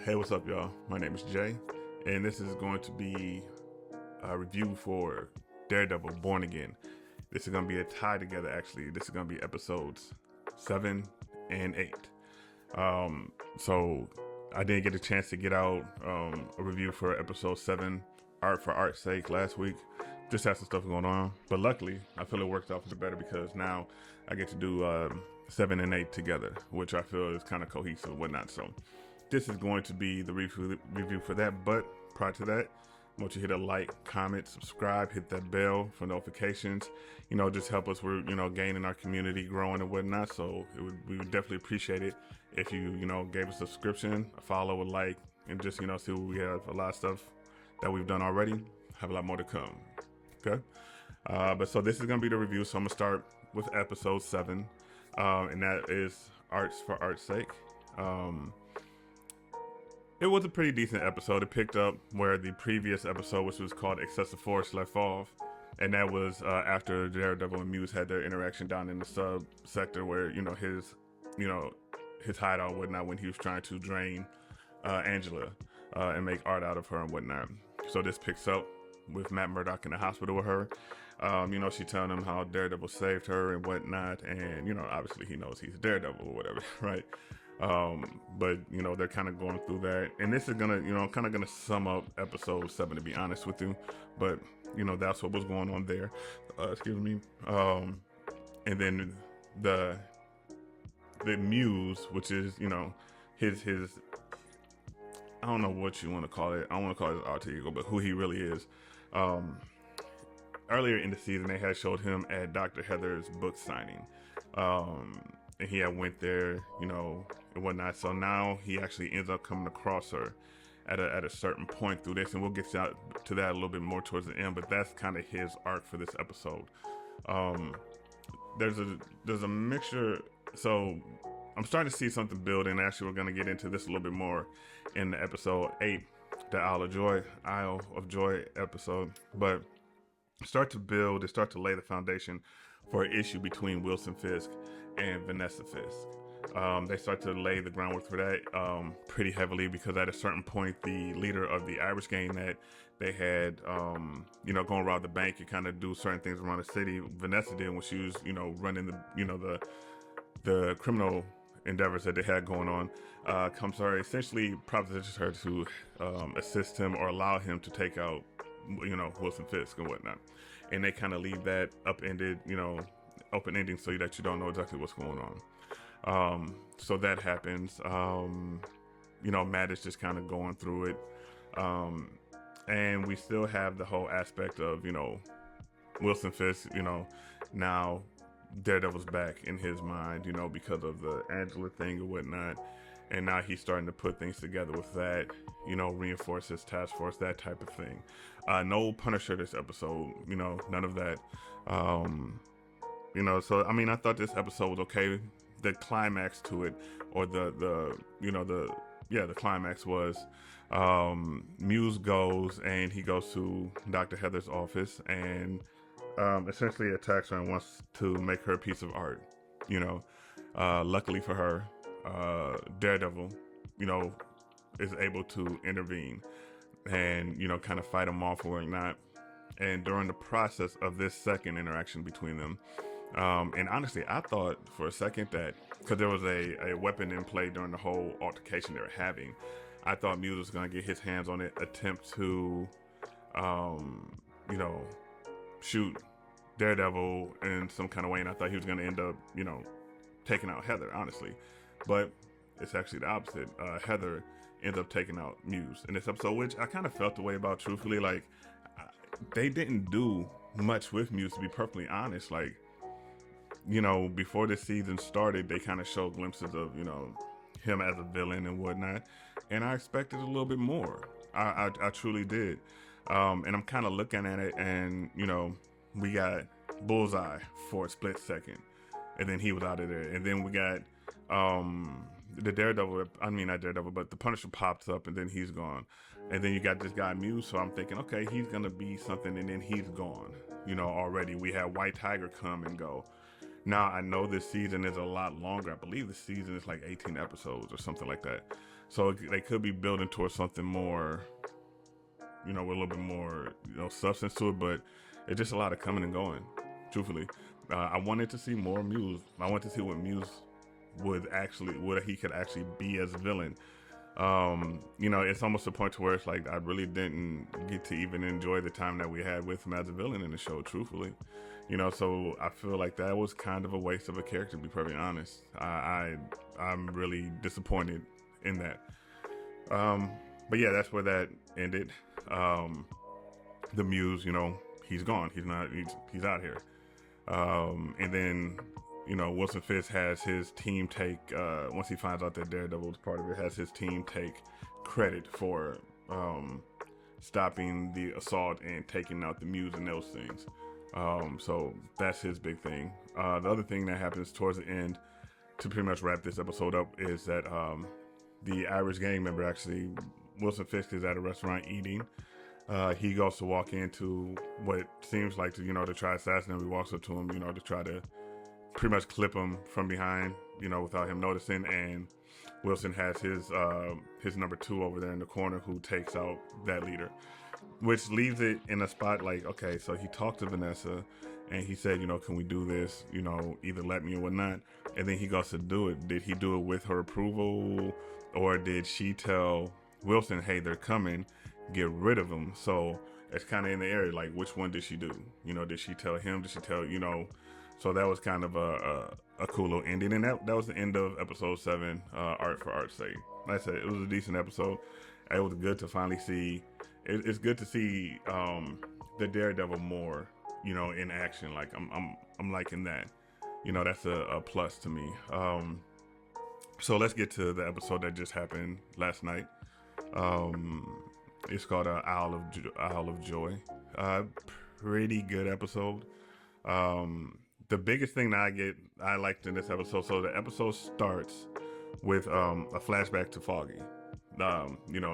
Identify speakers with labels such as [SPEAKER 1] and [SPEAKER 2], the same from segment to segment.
[SPEAKER 1] Hey, what's up, y'all? My name is Jay, and this is going to be a review for Daredevil Born Again. This is going to be a tie together, actually. This is going to be episodes 7 and 8. So I didn't get a chance to get out a review for episode 7, art for art's sake, last week. Just had some stuff going on, but luckily I feel it worked out for the better because now I get to do 7 and 8 together, which I feel is kind of cohesive and whatnot. So this is going to be the review for that. But prior to that, I want you to hit a like, comment, subscribe, hit that bell for notifications. Just help us. We're gaining our community, growing and whatnot. So we would definitely appreciate it if you gave us a subscription, a follow, a like, and just see what we have. A lot of stuff that we've done already. Have a lot more to come. Okay. But so this is gonna be the review. So I'm gonna start with episode 7, and that is Arts for Art's Sake. It was a pretty decent episode. It picked up where the previous episode, which was called Excessive Force, left off. And that was after Daredevil and Muse had their interaction down in the sub-sector where, his hideout and whatnot when he was trying to drain Angela and make art out of her and whatnot. So this picks up with Matt Murdock in the hospital with her. She telling him how Daredevil saved her and whatnot. And, obviously he knows he's Daredevil or whatever, right? But they're kind of going through that, and this is gonna kind of gonna sum up episode 7, to be honest with you. But that's what was going on there. Excuse me. And then the Muse, which is his I don't know what you want to call it. I don't want to call it his alter ego, but who he really is. Earlier in the season, they had showed him at Dr. Heather's book signing. And he had went there, and whatnot. So now he actually ends up coming across her at a certain point through this, and we'll get to that a little bit more towards the end. But that's kind of his arc for this episode. There's a mixture. So I'm starting to see something build, and actually we're going to get into this a little bit more in the episode 8, the Isle of Joy episode. But start to build and start to lay the foundation for an issue between Wilson Fisk and Vanessa Fisk. They start to lay the groundwork for that pretty heavily because at a certain point, the leader of the Irish gang that they had, going around the bank and kind of do certain things around the city, Vanessa did when she was, running the criminal endeavors that they had going on, comes to her, essentially propositions her to assist him or allow him to take out, Wilson Fisk and whatnot. And they kind of leave that open ending so that you don't know exactly what's going on. So that happens. Matt is just kind of going through it. And we still have the whole aspect of, Wilson Fisk, now Daredevil's back in his mind, because of the Angela thing and whatnot. And now he's starting to put things together with that, reinforce his task force, that type of thing. No Punisher this episode, none of that. So, I thought this episode was okay. The climax to it, or the climax was Muse goes and he goes to Dr. Heather's office and essentially attacks her and wants to make her a piece of art. Luckily for her, Daredevil, is able to intervene and, kind of fight him off or whatnot. And during the process of this second interaction between them, and honestly, I thought for a second that, because there was a weapon in play during the whole altercation they were having, I thought Muse was going to get his hands on it, attempt to, shoot Daredevil in some kind of way, and I thought he was going to end up, taking out Heather, honestly. But it's actually the opposite. Heather ends up taking out Muse in this episode, which I kind of felt the way about, truthfully. Like, they didn't do much with Muse, to be perfectly honest. Like, before the season started, they kind of showed glimpses of, him as a villain and whatnot. And I expected a little bit more. I truly did. And I'm kind of looking at it and, we got Bullseye for a split second. And then he was out of there. And then we got the Daredevil, not Daredevil, but the Punisher pops up and then he's gone. And then you got this guy Muse, so I'm thinking, okay, he's going to be something, and then he's gone. Already we had White Tiger come and go. Now, I know this season is a lot longer. I believe the season is like 18 episodes or something like that. So they could be building towards something more, with a little bit more, substance to it. But it's just a lot of coming and going, truthfully. I wanted to see more Muse. I wanted to see what Muse what he could actually be as a villain. It's almost a point to where it's like I really didn't get to even enjoy the time that we had with him as a villain in the show, truthfully. So I feel like that was kind of a waste of a character, to be perfectly honest. I'm really disappointed in that. But yeah, that's where that ended. The Muse, he's gone. He's out here. And then, Wilson Fisk has his team take, once he finds out that Daredevil was part of it, has his team take credit for stopping the assault and taking out the Muse and those things. So that's his big thing. The other thing that happens towards the end, to pretty much wrap this episode up, is that the Irish gang member, actually, Wilson Fisk, is at a restaurant eating. He goes to walk into what seems like to try to assassinate him. He walks up to him, to try to pretty much clip him from behind, without him noticing. And Wilson has his number 2 over there in the corner, who takes out that leader, which leaves it in a spot like, okay, so he talked to Vanessa and he said, can we do this? Either let me or whatnot. And then he goes to do it. Did he do it with her approval, or did she tell Wilson, hey, they're coming, get rid of them? So it's kind of in the area, like, which one did she do? Did she tell him? Did she tell, So that was kind of a cool little ending. And that was the end of episode 7, Art for Art's sake. Like I said, it was a decent episode. It was good to finally see. It's good to see the Daredevil more, in action. Like I'm liking that. That's a plus to me. So let's get to the episode that just happened last night. It's called Isle of Joy. Pretty good episode. The biggest thing that I liked in this episode. So the episode starts with a flashback to Foggy.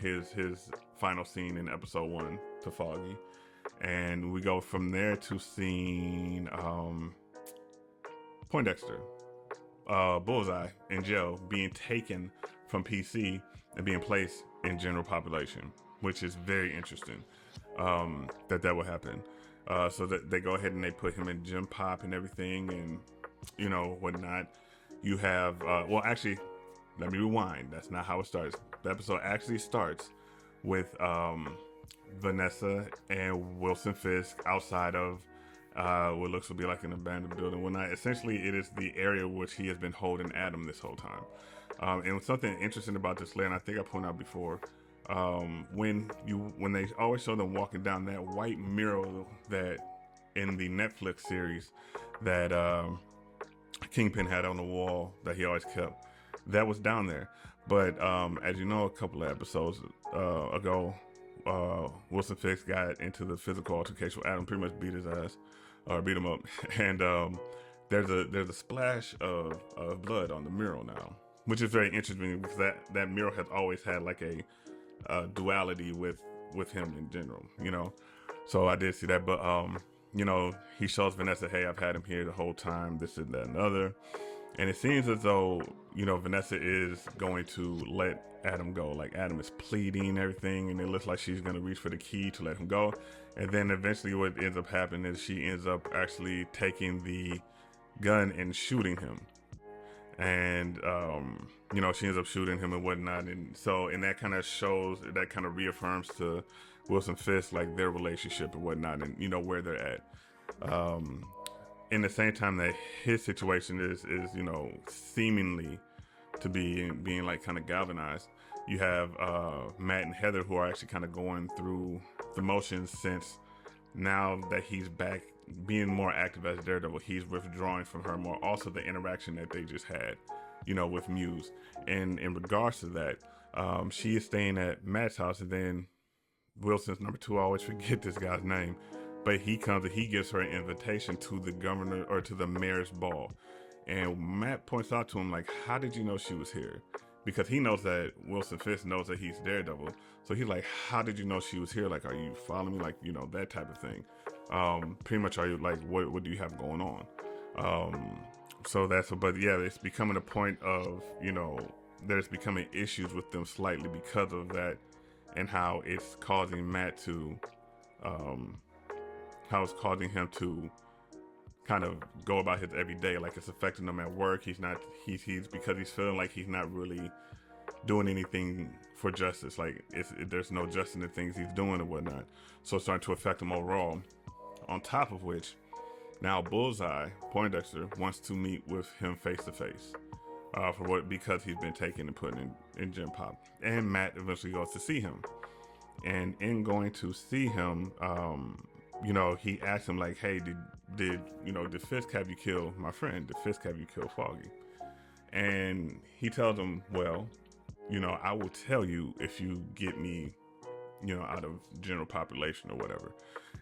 [SPEAKER 1] His final scene in episode 1 to Foggy, and we go from there to seeing Poindexter, Bullseye, and Joe being taken from PC and being placed in general population, which is very interesting. That will happen. So that they go ahead and they put him in gym pop and everything, and whatnot. You have actually, let me rewind. That's not how it starts. The episode actually starts with Vanessa and Wilson Fisk outside of what looks to be like an abandoned building and whatnot. Essentially, it is the area which he has been holding Adam this whole time. And something interesting about this layer, and I think I pointed out before, when they always show them walking down that white mural that in the Netflix series that Kingpin had on the wall that he always kept, that was down there. But as you know, a couple of episodes ago, Wilson Fisk got into the physical altercation with Adam, pretty much beat his ass or beat him up, and there's a splash of blood on the mural now, which is very interesting because that mural has always had like a duality with him in general, So I did see that, but he shows Vanessa, hey, I've had him here the whole time, this and that and other. And it seems as though, Vanessa is going to let Adam go. Like, Adam is pleading and everything, and it looks like she's going to reach for the key to let him go. And then eventually what ends up happening is she ends up actually taking the gun and shooting him. And, she ends up shooting him and whatnot. And that kind of shows, that kind of reaffirms to Wilson Fisk, like, their relationship and whatnot, and, where they're at. In the same time that his situation is seemingly to be being like kind of galvanized, you have Matt and Heather, who are actually kind of going through the motions since now that he's back being more active as Daredevil, he's withdrawing from her more. Also the interaction that they just had, with Muse. And in regards to that, she is staying at Matt's house, and then Wilson's number 2, I always forget this guy's name, but he comes and he gives her an invitation to the governor or to the mayor's ball. And Matt points out to him, like, how did you know she was here? Because he knows that Wilson Fisk knows that he's Daredevil. So he's like, how did you know she was here? Like, are you following me? Like, that type of thing. Pretty much, are you like, what do you have going on? So but yeah, it's becoming a point of, there's becoming issues with them slightly because of that, and how it's causing Matt to, um, how it's causing him to kind of go about his everyday, like it's affecting him at work. He's because he's feeling like he's not really doing anything for justice. Like there's no justice in the things he's doing and whatnot. So it's starting to affect him overall. On top of which, now Bullseye, Poindexter, wants to meet with him face to face, because he's been taken and put in Gen Pop. And Matt eventually goes to see him. And in going to see him, he asked him like, "Hey, did Fisk have you kill my friend? Did Fisk have you kill Foggy?" And he tells him, "Well, I will tell you if you get me, out of general population or whatever."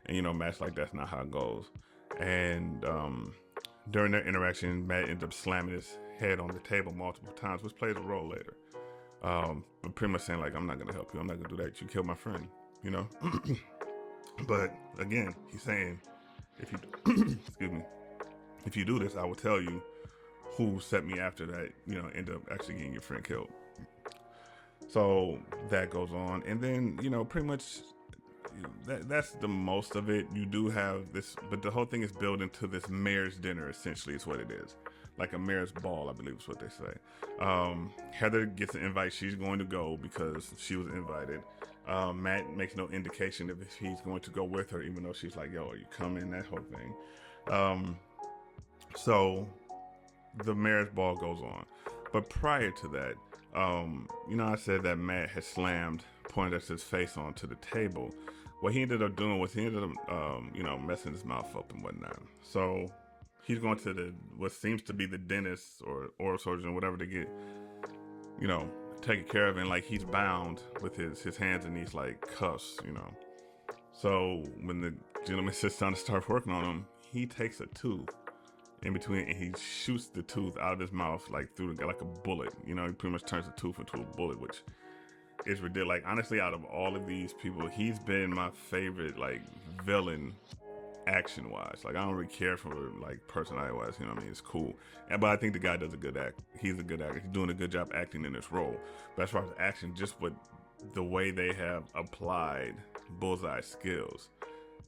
[SPEAKER 1] And Matt's like, "That's not how it goes." And during their interaction, Matt ends up slamming his head on the table multiple times, which plays a role later. But pretty much saying like, "I'm not gonna help you. I'm not gonna do that. You killed my friend." But again, he's saying, if you excuse me, if you do this, I will tell you who set me after that. End up actually getting your friend killed. So that goes on, and then pretty much that's the most of it. You do have this, but the whole thing is built into this mayor's dinner. Essentially, is what it is. Like a mayor's ball, I believe is what they say. Heather gets an invite. She's going to go because she was invited. Matt makes no indication if he's going to go with her, even though she's like, "Yo, are you coming?" That whole thing. So the mayor's ball goes on. But prior to that, I said that Matt had slammed Poindexter's face onto the table. What he ended up doing was messing his mouth up and whatnot. So he's going to what seems to be the dentist or oral surgeon, whatever, to get, taken care of, and like he's bound with his hands in these like cuffs, So when the gentleman sits down to start working on him, he takes a tooth in between and he shoots the tooth out of his mouth like like a bullet. He pretty much turns the tooth into a bullet, which is ridiculous. Like honestly, out of all of these people, he's been my favorite like villain action wise. Like I don't really care for like personality wise, it's cool. But I think the guy does a good act. He's a good actor. He's doing a good job acting in this role. But as far as action, just with the way they have applied Bullseye's skills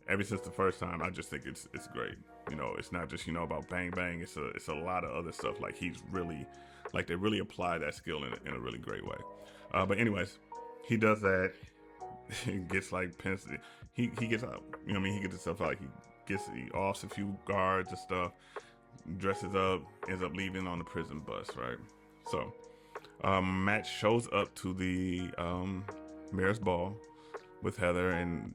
[SPEAKER 1] ever since the first time, I just think it's great. It's not just about bang bang. It's a lot of other stuff. Like he's really, like they really apply that skill in a really great way. But anyways, he does that. He gets like pins. He gets out. He gets himself out. He offs a few guards and stuff. Dresses up. Ends up leaving on the prison bus. Right. So Matt shows up to the mayor's ball with Heather, and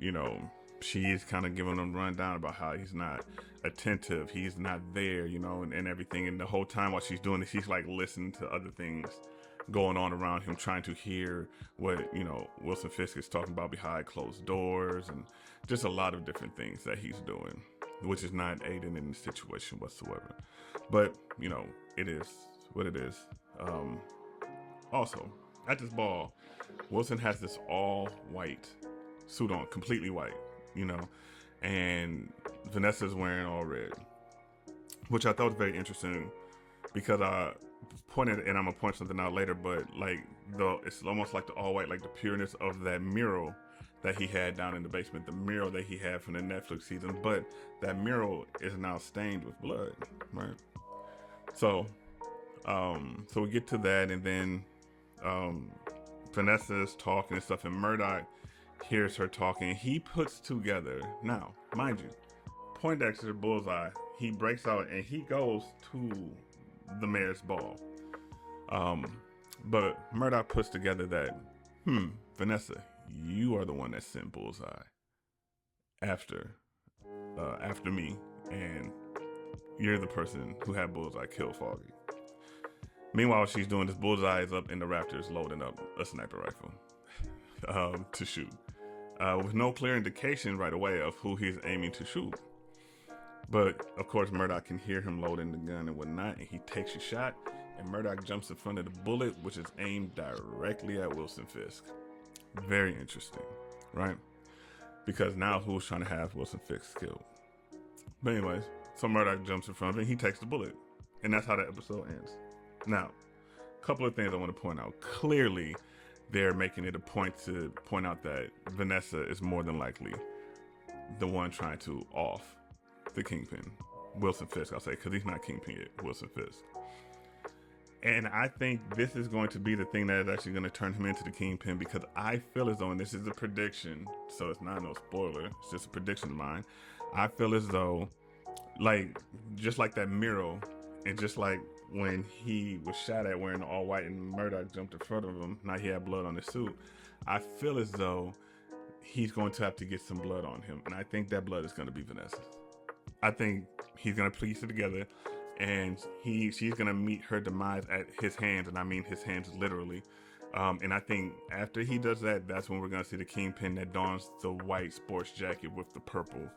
[SPEAKER 1] she's kind of giving him a rundown about how he's not attentive, he's not there, and everything. And the whole time while she's doing this, she's like listening to other things going on around him, trying to hear what Wilson Fisk is talking about behind closed doors, and just a lot of different things that he's doing, which is not aiding in the situation whatsoever. But it is what it is. Also, at this ball, Wilson has this all white suit on, completely white, and Vanessa's wearing all red, which I thought was very interesting because I pointed, and I'm gonna point something out later, but like it's almost like the all white, like the pureness of that mural that he had down in the basement, the mural that he had from the Netflix season, but that mural is now stained with blood, right? So we get to that, and then Vanessa's talking and stuff, and Murdoch hears her talking. He puts together, now mind you, Poindexter, Bullseye, he breaks out and he goes to the mayor's ball, but Murdoch puts together that Vanessa, you are the one that sent Bullseye after me, and you're the person who had Bullseye kill Foggy. Meanwhile, she's doing this, Bullseye is up in the rafters loading up a sniper rifle to shoot, with no clear indication right away of who he's aiming to shoot. But of course, Murdoch can hear him loading the gun and whatnot, and he takes a shot, and Murdoch jumps in front of the bullet, which is aimed directly at Wilson Fisk. Very interesting, right? Because now who's trying to have Wilson Fisk killed? But anyways, so Murdoch jumps in front of him, he takes the bullet. And that's how the episode ends. Now, a couple of things I want to point out. Clearly, they're making it a point to point out that Vanessa is more than likely the one trying to off the Kingpin. Wilson Fisk, I'll say, because he's not Kingpin yet. Wilson Fisk. And I think this is going to be the thing that is actually going to turn him into the Kingpin, because I feel as though, and this is a prediction, so it's not no spoiler, it's just a prediction of mine. I feel as though, like, just like that Miro, and just like when he was shot at wearing all white and Murdoch jumped in front of him, now he had blood on his suit, I feel as though he's going to have to get some blood on him. And I think that blood is going to be Vanessa. I think he's going to piece it together, and she's going to meet her demise at his hands, and I mean his hands literally. And I think after he does that, that's when we're going to see the Kingpin that dons the white sports jacket with the purple,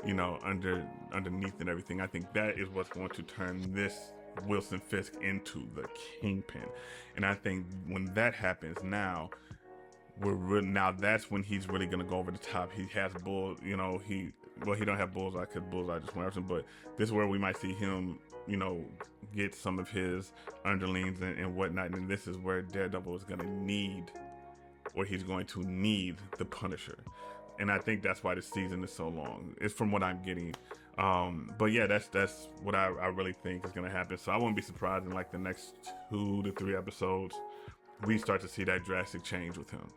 [SPEAKER 1] you know, underneath and everything. I think that is what's going to turn this Wilson Fisk into the Kingpin. And I think when that happens, now that's when he's really going to go over the top. He has he don't have Bullseye because Bullseye just went after him, but this is where we might see him, you know, get some of his underlings and whatnot. And this is where Daredevil is going to need the Punisher. And I think that's why the season is so long. It's from what I'm getting. But yeah, that's what I really think is going to happen. So I wouldn't be surprised in like the next 2 to 3 episodes, we start to see that drastic change with him.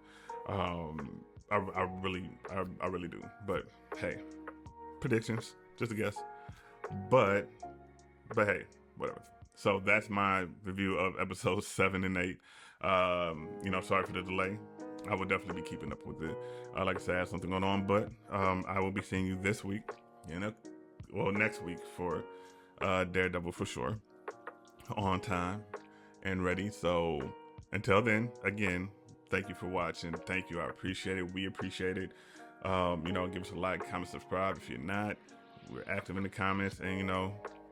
[SPEAKER 1] I really do. But hey, predictions, just a guess. But hey, whatever. So that's my review of episodes 7 and 8. Sorry for the delay. I will definitely be keeping up with it. Like I said, I have something going on, but I will be seeing you this week, next week for Daredevil for sure, on time and ready. So until then, again, thank you for watching. Thank you. I appreciate it. We appreciate it. Give us a like, comment, subscribe. If you're not, we're active in the comments, and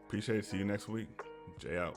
[SPEAKER 1] appreciate it. See you next week. Jay out.